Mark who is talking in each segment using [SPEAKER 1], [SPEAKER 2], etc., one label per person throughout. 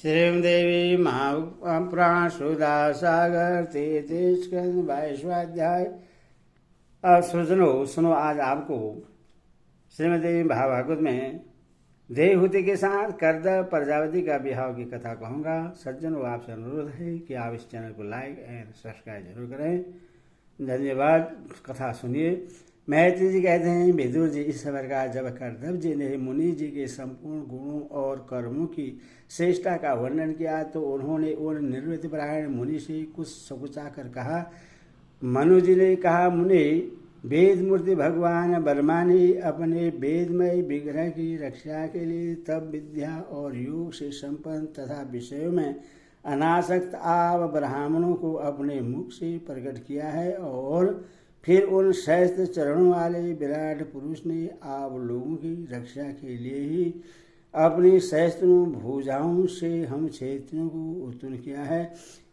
[SPEAKER 1] श्रीदेवी महापुराण सुधा सागर 33 स्कंद 22वां अध्याय। अब सुनो आज आपको श्रीमदेवी भागवत में देवहूति के साथ कर्दम प्रजापति का विवाह की कथा कहूँगा। सज्जनों, आपसे अनुरोध है कि आप इस चैनल को लाइक एंड सब्सक्राइब जरूर करें। धन्यवाद। कथा सुनिए। मैत्री जी कहते हैं, विदुर जी, इस प्रकार जब कर्दम जी ने मुनि जी के संपूर्ण गुणों और कर्मों की श्रेष्ठता का वर्णन किया तो उन्होंने उन निवृत्त परायण मुनि से कुछ सकुचा कर कहा। मनु जी ने कहा, मुनि, वेद मूर्ति भगवान वर्मा ने अपने वेदमय विग्रह की रक्षा के लिए तप विद्या और योग से संपन्न तथा विषयों में अनासक्त आप ब्राह्मणों को अपने मुख से प्रकट किया है और फिर उन श्रेष्ठ चरणों वाले विराट पुरुष ने आप लोगों की रक्षा के लिए ही अपनी श्रेष्ठ भुजाओं से हम क्षेत्रियों को उत्पन्न किया है।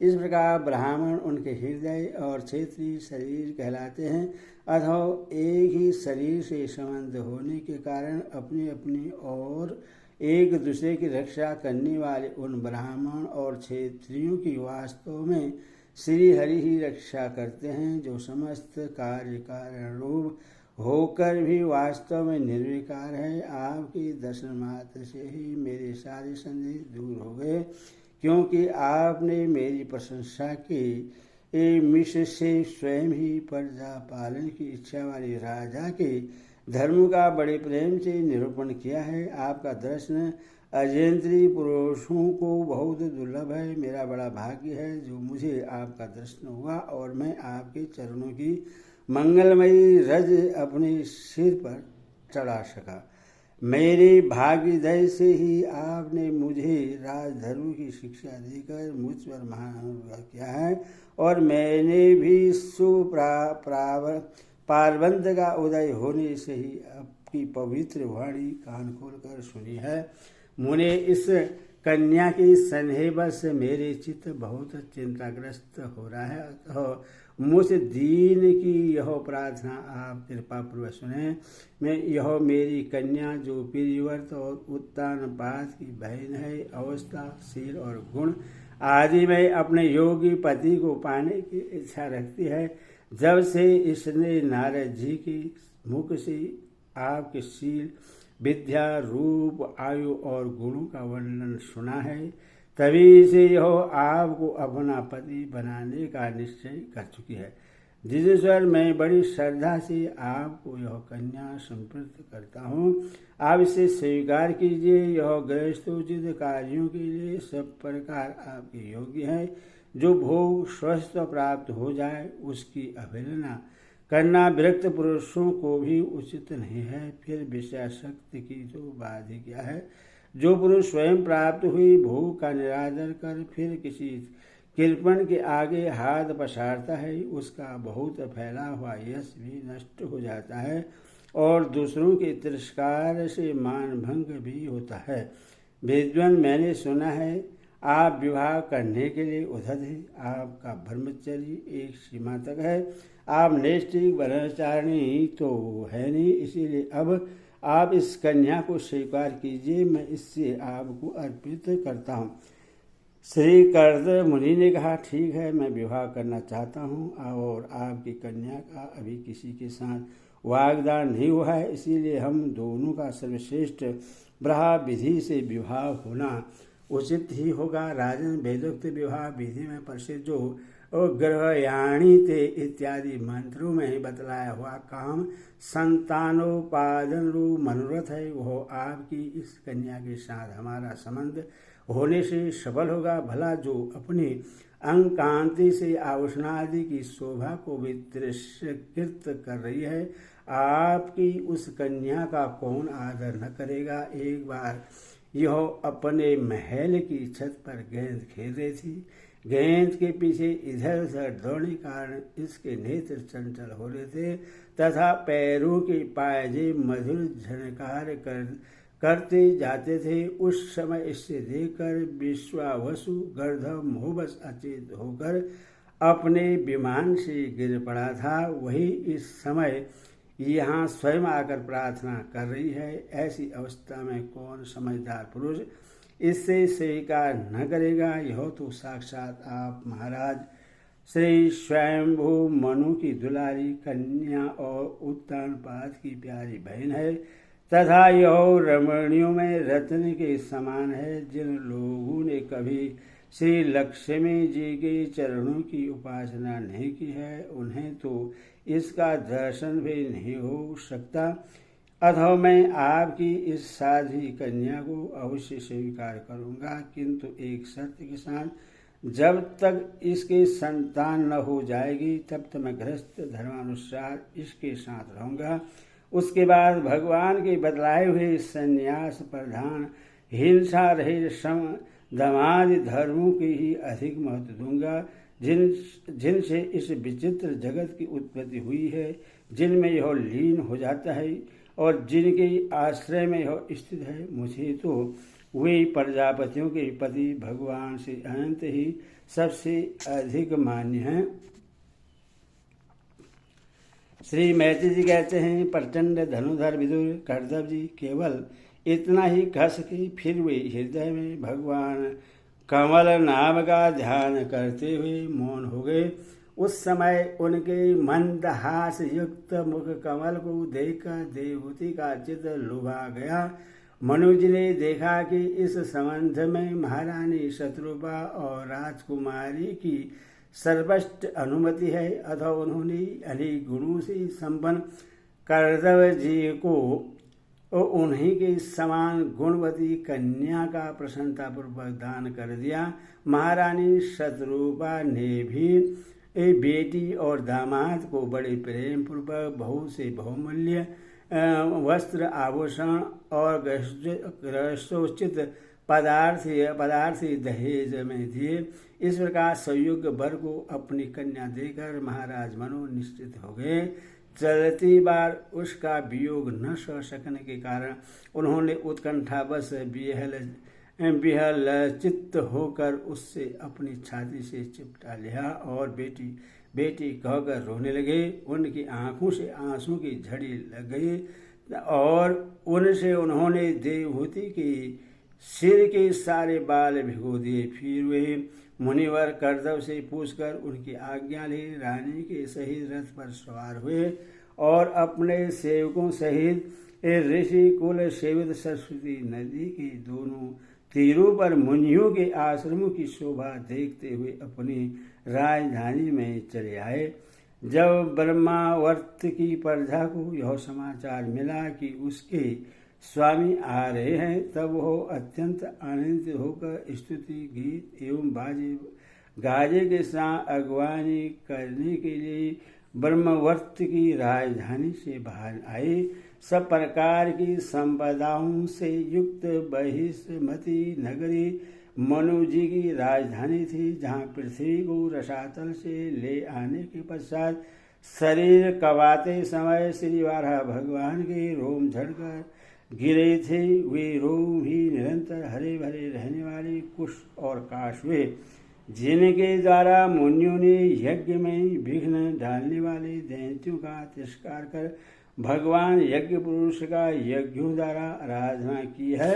[SPEAKER 1] इस प्रकार ब्राह्मण उनके हृदय और क्षेत्रीय शरीर कहलाते हैं। अथवा एक ही शरीर से संबंध होने के कारण अपनी अपनी और एक दूसरे की रक्षा करने वाले उन ब्राह्मण और क्षेत्रियों की वास्तव में श्री हरि ही रक्षा करते हैं, जो समस्त कार्य कारण रूप होकर भी वास्तव में निर्विकार है। आपके दर्शन मात्र से ही मेरे सारे संदेह दूर हो गए, क्योंकि आपने मेरी प्रशंसा की। मिश्र से स्वयं ही प्रजा पालन की इच्छा वाले राजा के धर्म का बड़े प्रेम से निरूपण किया है। आपका दर्शन अजेंद्रीय पुरुषों को बहुत दुर्लभ है। मेरा बड़ा भाग्य है जो मुझे आपका दर्शन हुआ और मैं आपके चरणों की मंगलमयी रज अपने सिर पर चढ़ा सका। मेरे भाग्योदय से ही आपने मुझे राजधर्म की शिक्षा देकर मुझ पर महान अनुग्रह किया है और मैंने भी पार्वंत का उदय होने से ही आपकी पवित्र वाणी कान खोलकर सुनी है। मुने, इस कन्या की स्नेहवश मेरे चित्त बहुत चिंताग्रस्त हो रहा है। मुझ दीन की यह प्रार्थना आप कृपा पूर्वक सुने। मैं यह मेरी कन्या जो प्रियव्रत और उत्तानपाद की बहन है, अवस्था, शील और गुण आदि में अपने योगी पति को पाने की इच्छा रखती है। जब से इसने नारद जी के मुख से आपके शील, विद्या, रूप, आयु और गुणों का वर्णन सुना है, तभी से यह आपको अपना पति बनाने का निश्चय कर चुकी है। जितेश्वर, मैं बड़ी श्रद्धा से आपको यह कन्या समर्पित करता हूँ। आप इसे स्वीकार कीजिए। यह गृहस्थोचित कार्यों के लिए सब प्रकार आपके योग्य है। जो भोग स्वस्थ प्राप्त हो जाए उसकी अवहेलना करना विरक्त पुरुषों को भी उचित नहीं है। फिर विषयासक्ति की तो बात ही क्या है। जो पुरुष स्वयं प्राप्त हुई भोग का निरादर कर फिर किसी कृपण के आगे हाथ पसारता है, उसका बहुत फैला हुआ यश भी नष्ट हो जाता है और दूसरों के तिरस्कार से मान भंग भी होता है। विद्वान, मैंने सुना है आप विवाह करने के लिए उद्धत हैं। आपका ब्रह्मचर्य एक सीमा तक है। आप नैष्ठिक ब्रह्मचारिणी तो है नहीं, इसीलिए अब आप इस कन्या को स्वीकार कीजिए। मैं इससे आपको अर्पित करता हूँ। श्री कर्दम मुनि ने कहा, ठीक है, मैं विवाह करना चाहता हूँ और आपकी कन्या का अभी किसी के साथ वाग्दान नहीं हुआ है, इसीलिए हम दोनों का सर्वश्रेष्ठ ब्रह्म विधि से विवाह होना उचित ही होगा। राजन, वेदोक्त विवाह विधि में प्रसिद्ध जो और गर्भयाणी ते इत्यादि मंत्रों में बतलाया हुआ काम संतानोपादन रूप मनोरथ है, वह आपकी इस कन्या के साथ हमारा संबंध होने से सफल होगा। भला जो अपनी अंग कांति से आभूषणादि की शोभा को भी तिरस्कृत कर रही है, आपकी उस कन्या का कौन आदर न करेगा। एक बार यह अपने महल की छत पर गेंद खेल रही थी। गेंद के पीछे इधर उधर दौड़ने के कारण इसके नेत्र चंचल हो रहे थे तथा पैरों के पायजे मधुर झनकार करते जाते थे। उस समय इससे देखकर विश्वावसु गर्दभ मोहबस अचेत होकर अपने विमान से गिर पड़ा था। वही इस समय यहाँ स्वयं आकर प्रार्थना कर रही है। ऐसी अवस्था में कौन समझदार पुरुष इससे स्वीकार न करेगा। यह तो साक्षात आप महाराज श्री स्वयंभू मनु की दुलारी कन्या और उत्तानपाद की प्यारी बहन है तथा यह रमणियों में रत्न के समान है। जिन लोगों ने कभी श्री लक्ष्मी जी के चरणों की उपासना नहीं की है उन्हें तो इसका दर्शन भी नहीं हो सकता। अतः मैं आपकी इस साध्वी कन्या को अवश्य स्वीकार करूंगा, किंतु एक शर्त के साथ। जब तक इसके संतान न हो जाएगी तब तक मैं गृहस्थ धर्मानुसार इसके साथ रहूंगा। उसके बाद भगवान के बतलाए हुए संन्यास प्रधान हिंसा रहित सम दमादि धर्मों की ही अधिक महत्व दूंगा, जिनसे इस विचित्र जगत की उत्पत्ति हुई है, जिनमें यह लीन हो जाता है और जिनके आश्रय में यह स्थित है। मुझे तो वे प्रजापतियों के पति भगवान से अनंत ही सबसे अधिक मान्य हैं। श्री मैत्री जी कहते हैं, प्रचंड धनुधर विदुर कर्दव जी केवल इतना ही कह सके, फिर वे हृदय में भगवान कमल नाम का ध्यान करते हुए मौन हो गए। उस समय उनके मंदहास युक्त मुख कमल को देखकर देवहूति का चित्त लुभा गया। मनुज ने देखा कि इस संबंध में महारानी शत्रुपा और राजकुमारी की सर्वश्रेष्ठ अनुमति है। अतः उन्होंने अनेक गुणों से संपन्न कर्दव जी को उन्हीं के समान गुणवती कन्या का प्रसन्नतापूर्वक दान कर दिया। महारानी शत्रुपा ने भी बेटी और दामाद को बड़े प्रेम पूर्वक बहुत से बहुमूल्य वस्त्र आभूषण और ग्रहोचित पदार्थ दहेज में दिए। इस प्रकार संयुक्त वर को अपनी कन्या देकर महाराज मनु निश्चित हो गए। चलती बार उसका वियोग न सह सकने के कारण उन्होंने उत्कंठावश विहल चित्त होकर उससे अपनी छाती से चिपटा लिया और बेटी बेटी कहकर रोने लगे। उनकी आंखों से आंसू की झड़ी लग गई और उनसे उन्होंने देवहूति के सिर के सारे बाल भिगो दिए। फिर वे मुनिवर कर्दव से पूछकर उनकी आज्ञा ले रानी के सहित रथ पर सवार हुए और अपने सेवकों सहित ऋषि कुल सेवित सरस्वती नदी के दोनों तीरों पर मुनियों के आश्रमों की शोभा देखते हुए अपनी राजधानी में चले आए। जब ब्रह्मावर्त की प्रजा को यह समाचार मिला कि उसके स्वामी आ रहे हैं, तब वह अत्यंत आनंदित होकर स्तुति गीत एवं बाजे गाजे के साथ अगवानी करने के लिए ब्रह्मवर्त की राजधानी से बाहर आए। सब प्रकार की संपदाओं से युक्त बहिष्मती नगरी मनु जी की राजधानी थी, जहाँ पृथ्वी को रसातल से ले आने के पश्चात शरीर कबाते समय श्री वाराह भगवान के रोम झड़कर गिरे थे। वे रोम ही निरंतर हरे भरे रहने वाले कुश और काश हुए, जिनके द्वारा मुनियों ने यज्ञ में विघ्न डालने वाले दैत्यों का तिरस्कार कर भगवान यज्ञ पुरुष का यज्ञों द्वारा आराधना की है।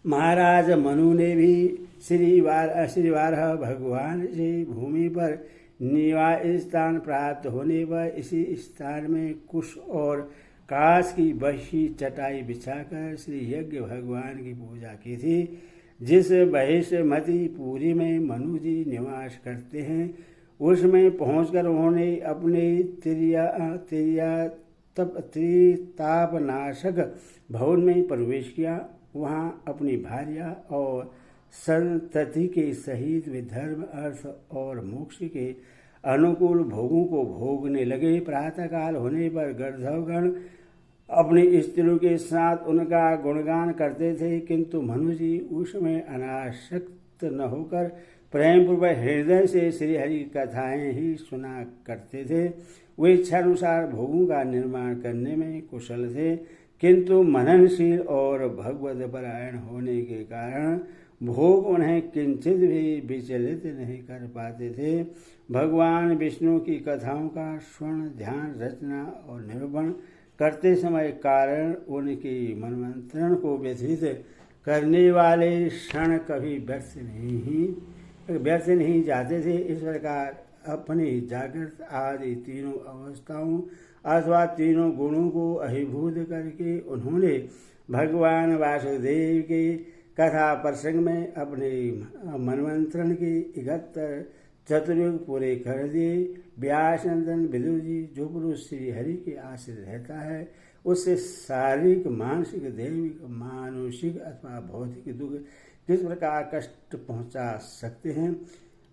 [SPEAKER 1] महाराज मनु ने भी श्री वाराह भगवान से भूमि पर निवास स्थान प्राप्त होने पर इसी स्थान में कुश और काश की बही चटाई बिछाकर श्री यज्ञ भगवान की पूजा की थी। जिस बहिष्मती पुरी में मनु जी निवास करते हैं, उसमें पहुंचकर उन्होंने अपने त्रितापनाशक भवन में प्रवेश किया। वहां अपनी भार्या और संतति के सहित वे धर्म अर्थ और मोक्ष के अनुकूल भोगों को भोगने लगे। प्रातःकाल होने पर गर्धवगण अपनी स्त्रियों के साथ उनका गुणगान करते थे, किंतु मनु जी उसमें अनासक्त न होकर प्रेम पूर्वक हृदय से श्री हरि कथाएं ही सुना करते थे। वे इच्छानुसार भोगों का निर्माण करने में कुशल थे, किंतु मननशील और भगवत परायण होने के कारण भोग उन्हें किंचित भी विचलित नहीं कर पाते थे। भगवान विष्णु की कथाओं का स्वर्ण ध्यान रचना और निरूपण करते समय कारण उनके मनमंत्रण को व्यथित करने वाले क्षण कभी व्यर्थ नहीं जाते थे। इस प्रकार अपनी जागृत आदि तीनों अवस्थाओं अथवा तीनों गुणों को अभिभूत करके उन्होंने भगवान वासुदेव के कथा प्रसंग में अपने मनमंत्रण के 71 चतुर्युग पूरे कर दिए। व्यासनंदन विदुर जी, जो पुरुष श्री हरि के आश्रित रहता है उससे शारीरिक, मानसिक, दैविक, मानसिक अथवा भौतिक दुख किस प्रकार कष्ट पहुंचा सकते हैं।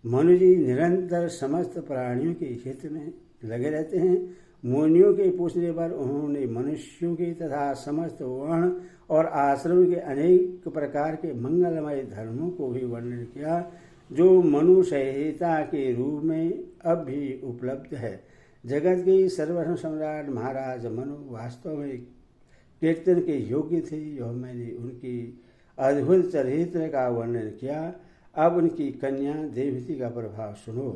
[SPEAKER 1] मनु जी निरंतर समस्त प्राणियों के हित में लगे रहते हैं। मुनियों के पूछने पर उन्होंने मनुष्यों के तथा समस्त वर्ण और आश्रम के अनेक प्रकार के मंगलमय धर्मों को भी वर्णन किया, जो मनु संहिता के रूप में अब भी उपलब्ध है। जगत के सर्वधर्म सम्राट महाराज मनु वास्तव में कीर्तन के योग्य थे। यह मैंने उनकी अद्भुत चरित्र का वर्णन किया। अब उनकी कन्या देवती का प्रभाव सुनो।